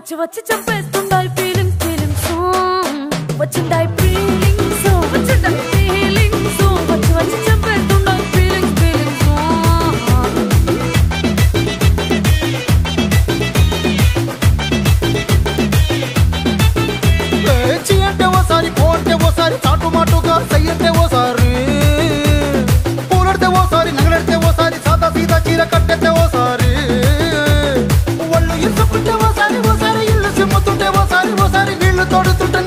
వచ్చి వచ్చి చంపేస్తుండాయి feelings feelings వచ్చిండాయి feelings వచ్చిండాయి feelings వచ్చి వచ్చి చంపేస్తుండాయి ఫీలింగ్స్ ఫీలింగ్స్ చి అంటే ఓసారి కో అంటే ఓసారి చాటు మాటుగా సై అంటే ఓసారి పూలడితే ఓసారి నగలడితే ఓసారి సాదా సీదా చీర కట్టెతే ఓసారి ఒళ్ళు ఇసుకుంటే ఓసారి ఓసారి ఇల్లు సిమ్ముతుంటే ఓసారి ఓసారి నీళ్లు తోడుతుంటే